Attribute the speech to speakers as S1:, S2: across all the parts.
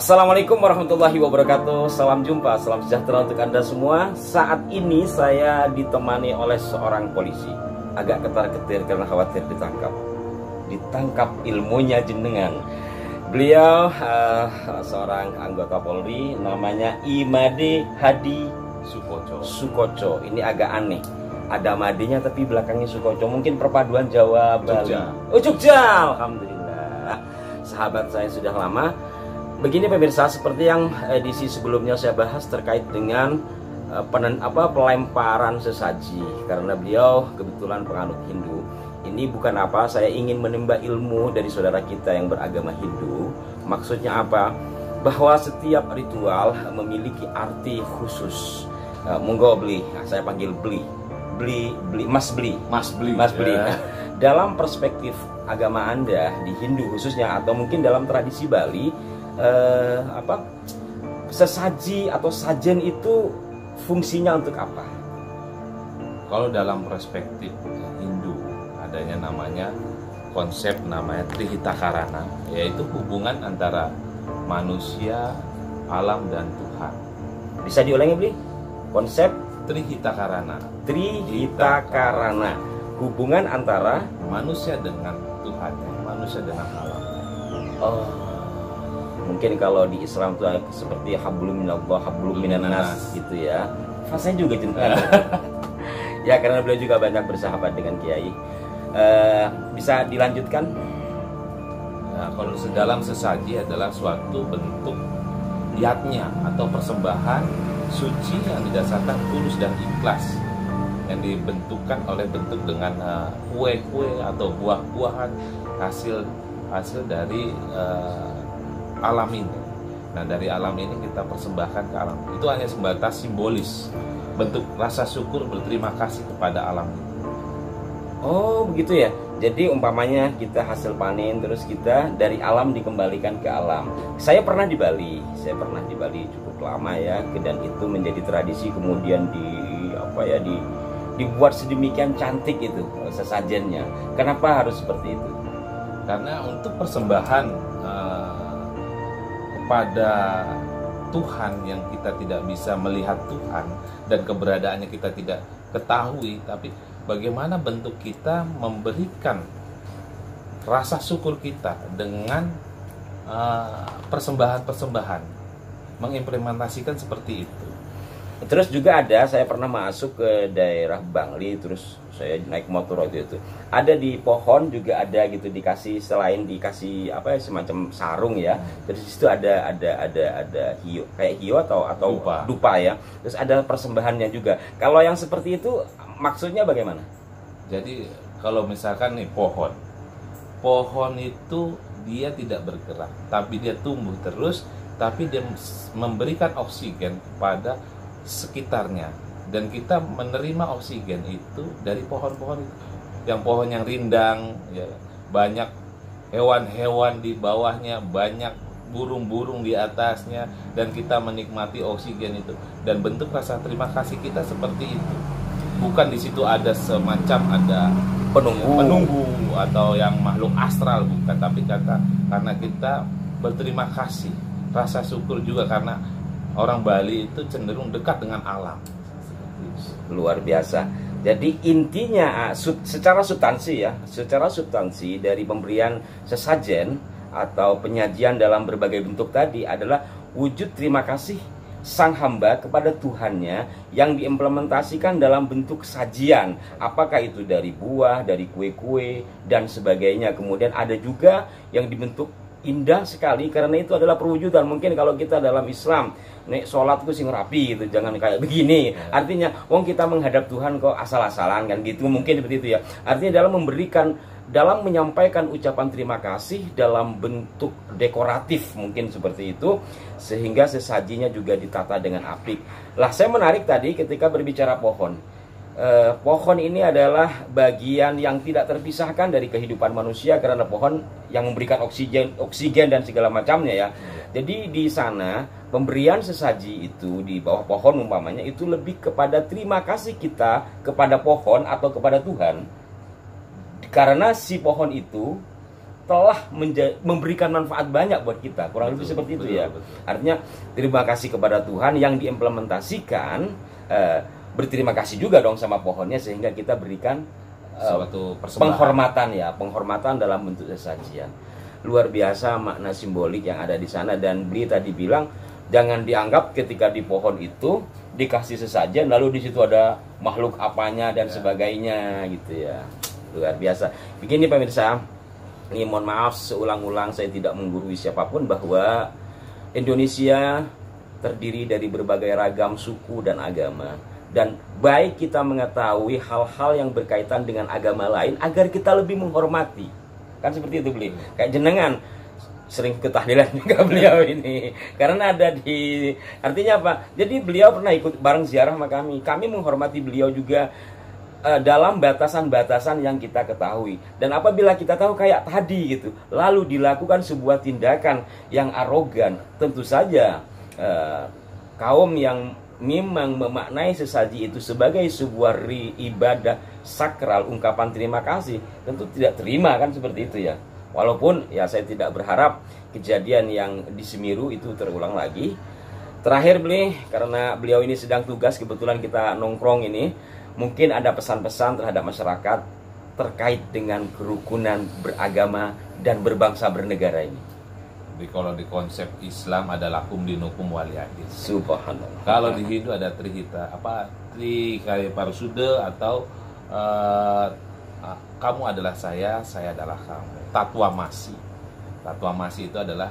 S1: Assalamualaikum warahmatullahi wabarakatuh. Salam jumpa, salam sejahtera untuk Anda semua. Saat ini saya ditemani oleh seorang polisi. Agak ketar-ketir karena khawatir ditangkap ilmunya jenengan. Beliau seorang anggota Polri, namanya Imade Hadi Sukoco. Ini agak aneh, ada Madenya tapi belakangnya Sukoco. Mungkin perpaduan Jawa Bali. Jogja. Alhamdulillah, sahabat saya sudah lama. Begini pemirsa, seperti yang edisi sebelumnya saya bahas terkait dengan pelemparan sesaji, karena beliau kebetulan penganut Hindu. Ini bukan apa, saya ingin menimba ilmu dari saudara kita yang beragama Hindu. Maksudnya apa? Bahwa setiap ritual memiliki arti khusus. Monggo beli, saya panggil Mas beli. Ya. Dalam perspektif agama Anda di Hindu khususnya, atau mungkin dalam tradisi Bali, sesaji atau sajen itu fungsinya untuk apa?
S2: Kalau dalam perspektif Hindu adanya konsep namanya Trihitakarana, yaitu hubungan antara manusia, alam dan Tuhan.
S1: Bisa diulangi beli? Konsep
S2: Trihitakarana,
S1: hubungan antara
S2: manusia dengan Tuhan, manusia dengan alam.
S1: Oh, mungkin kalau di Islam itu seperti hablum minallah, hablum minannas gitu ya. Fasanya juga jenengan. Ya, karena beliau juga banyak bersahabat dengan kiai. Bisa dilanjutkan?
S2: Nah, kalau dalam sesaji adalah suatu bentuk yatnya atau persembahan suci yang didasarkan tulus dan ikhlas, yang dibentukkan oleh bentuk dengan kue-kue atau buah-buahan hasil dari alam ini. Nah, dari alam ini kita persembahkan ke alam. Itu hanya sebatas simbolis, bentuk rasa syukur, berterima kasih kepada alam ini.
S1: Oh, begitu ya. Jadi umpamanya kita hasil panen, terus kita dari alam dikembalikan ke alam. Saya pernah di Bali cukup lama ya, dan itu menjadi tradisi, kemudian dibuat sedemikian cantik itu sesajennya. Kenapa harus seperti itu?
S2: Karena untuk persembahan kepada Tuhan yang kita tidak bisa melihat Tuhan dan keberadaannya kita tidak ketahui, tapi bagaimana bentuk kita memberikan rasa syukur kita dengan persembahan-persembahan, mengimplementasikan seperti itu.
S1: Terus juga ada, saya pernah masuk ke daerah Bangli, terus saya naik motor waktu itu. Ada di pohon juga ada gitu, selain dikasih semacam sarung ya. Terus itu ada hiyo, kayak hiyo atau dupa ya. Terus ada persembahannya juga. Kalau yang seperti itu maksudnya bagaimana?
S2: Jadi kalau misalkan nih pohon itu dia tidak bergerak, tapi dia tumbuh terus, tapi dia memberikan oksigen kepada sekitarnya, dan kita menerima oksigen itu dari pohon-pohon itu. Yang pohon yang rindang ya, banyak hewan-hewan di bawahnya, banyak burung-burung di atasnya, dan kita menikmati oksigen itu, dan bentuk rasa terima kasih kita seperti itu. Bukan di situ ada semacam ada penunggu atau yang makhluk astral, bukan, tapi karena kita berterima kasih, rasa syukur juga, karena orang Bali itu cenderung dekat dengan alam.
S1: Luar biasa. Jadi intinya secara substansi dari pemberian sesajen atau penyajian dalam berbagai bentuk tadi adalah wujud terima kasih sang hamba kepada Tuhannya yang diimplementasikan dalam bentuk sajian. Apakah itu dari buah, dari kue-kue dan sebagainya. Kemudian ada juga yang dibentuk indah sekali, karena itu adalah perwujudan. Mungkin kalau kita dalam Islam nek sholat itu sing rapi gitu, jangan kayak begini. Artinya wong kita menghadap Tuhan kok asal-asalan kan gitu, mungkin seperti itu ya. Artinya dalam menyampaikan ucapan terima kasih dalam bentuk dekoratif, mungkin seperti itu, sehingga sesajinya juga ditata dengan apik. Lah, saya menarik tadi ketika berbicara pohon. Pohon ini adalah bagian yang tidak terpisahkan dari kehidupan manusia, karena pohon yang memberikan oksigen dan segala macamnya ya. Jadi di sana pemberian sesaji itu di bawah pohon umpamanya itu lebih kepada terima kasih kita kepada pohon atau kepada Tuhan, karena si pohon itu telah memberikan manfaat banyak buat kita, kurang lebih seperti itu ya. Artinya terima kasih kepada Tuhan yang diimplementasikan, berterima kasih juga dong sama pohonnya sehingga kita berikan
S2: suatu
S1: penghormatan dalam bentuk sesajian. Luar biasa makna simbolik yang ada di sana. Dan Bli tadi bilang jangan dianggap ketika di pohon itu dikasih sesajen lalu di situ ada makhluk apanya dan sebagainya gitu ya. Luar biasa. Begini pemirsa, ini mohon maaf seulang-ulang saya tidak menggurui siapapun bahwa Indonesia terdiri dari berbagai ragam suku dan agama, dan baik kita mengetahui hal-hal yang berkaitan dengan agama lain agar kita lebih menghormati. Kan seperti itu Bli. Kayak jenengan sering ketahlilan juga beliau ini karena ada di, artinya apa, jadi beliau pernah ikut bareng ziarah sama kami menghormati beliau juga dalam batasan-batasan yang kita ketahui. Dan apabila kita tahu kayak tadi gitu, lalu dilakukan sebuah tindakan yang arogan, tentu saja kaum yang memang memaknai sesaji itu sebagai sebuah ibadah sakral, ungkapan terima kasih, tentu tidak terima kan seperti itu ya. Walaupun ya saya tidak berharap kejadian yang di Semeru itu terulang lagi. Terakhir Bli, karena beliau ini sedang tugas, kebetulan kita nongkrong ini, mungkin ada pesan-pesan terhadap masyarakat terkait dengan kerukunan beragama dan berbangsa bernegara ini.
S2: Jadi kalau di konsep Islam ada lakum dinukum waliyadin.
S1: Subhanallah.
S2: Kalau di Hindu ada trihita, trikariparsude atau kamu adalah saya adalah kamu. Tatwamasi. Tatwamasi itu adalah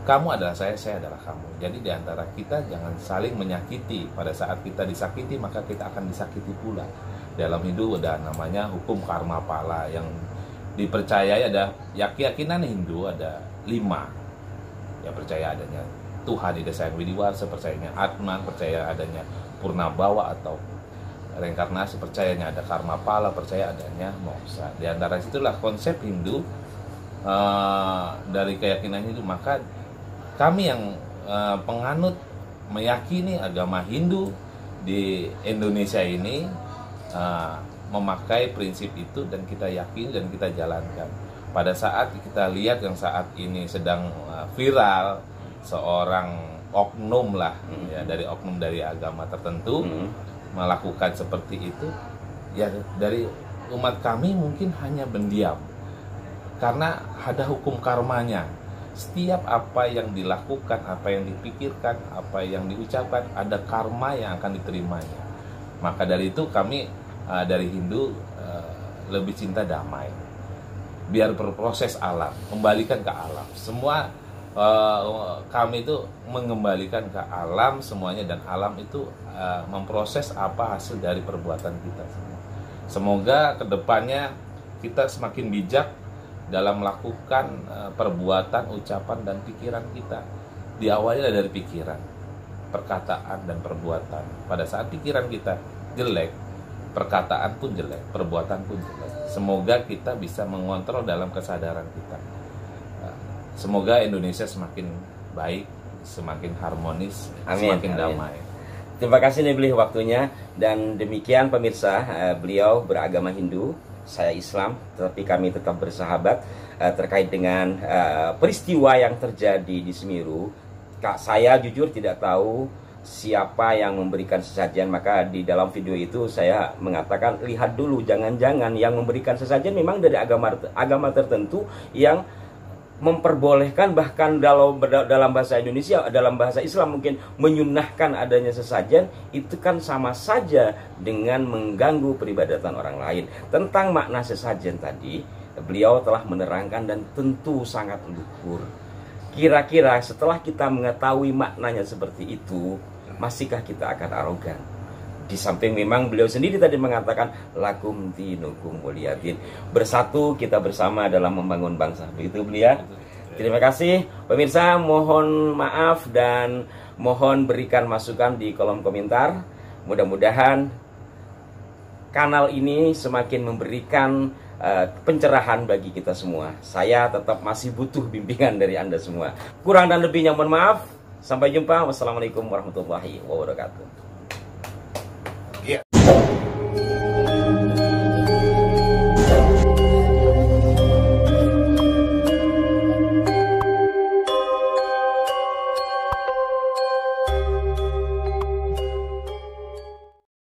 S2: kamu adalah saya adalah kamu. Jadi diantara kita jangan saling menyakiti. Pada saat kita disakiti maka kita akan disakiti pula. Dalam Hindu ada namanya hukum karma pala yang dipercayai, ada keyakinan Hindu ada 5. Ya percaya adanya Tuhan, Ida Sang Widiwasa, percayanya Atman, percaya adanya Purnabawa atau reinkarnasi, percayanya ada karma pala, percaya adanya moksa. Di antara situlah konsep Hindu dari keyakinan Hindu. Maka kami yang penganut meyakini agama Hindu di Indonesia ini memakai prinsip itu dan kita yakini dan kita jalankan. Pada saat kita lihat yang saat ini sedang viral, seorang oknum lah ya, dari oknum dari agama tertentu melakukan seperti itu, ya dari umat kami mungkin hanya mendiam karena ada hukum karmanya. Setiap apa yang dilakukan, apa yang dipikirkan, apa yang diucapkan, ada karma yang akan diterimanya. Maka dari itu kami dari Hindu lebih cinta damai. Biar berproses alam, kembalikan ke alam. Semua kami itu mengembalikan ke alam semuanya, dan alam itu memproses apa hasil dari perbuatan kita semua. Semoga kedepannya kita semakin bijak dalam melakukan perbuatan, ucapan, dan pikiran kita. Diawali dari pikiran, perkataan, dan perbuatan. Pada saat pikiran kita jelek, perkataan pun jelek, perbuatan pun jelek. Semoga kita bisa mengontrol dalam kesadaran kita. Semoga Indonesia semakin baik, semakin harmonis, semakin damai.
S1: Terima kasih nih Bli waktunya. Dan demikian pemirsa, beliau beragama Hindu, saya Islam, tetapi kami tetap bersahabat terkait dengan peristiwa yang terjadi di Semeru. Saya jujur tidak tahu siapa yang memberikan sesajen, maka di dalam video itu saya mengatakan lihat dulu, jangan-jangan yang memberikan sesajen memang dari agama tertentu yang memperbolehkan, bahkan dalam bahasa Indonesia, dalam bahasa Islam mungkin menyunahkan adanya sesajen. Itu kan sama saja dengan mengganggu peribadatan orang lain. Tentang makna sesajen tadi beliau telah menerangkan dan tentu sangat luhur. Kira-kira setelah kita mengetahui maknanya seperti itu, masihkah kita akan arogan? Di samping memang beliau sendiri tadi mengatakan lakum dinukum waliyadin, bersatu kita bersama dalam membangun bangsa. Begitu beliau. Terima kasih pemirsa, mohon maaf dan mohon berikan masukan di kolom komentar. Mudah-mudahan kanal ini semakin memberikan pencerahan bagi kita semua. Saya tetap masih butuh bimbingan dari Anda semua. Kurang dan lebihnya mohon maaf. Sampai jumpa. Wassalamualaikum warahmatullahi wabarakatuh.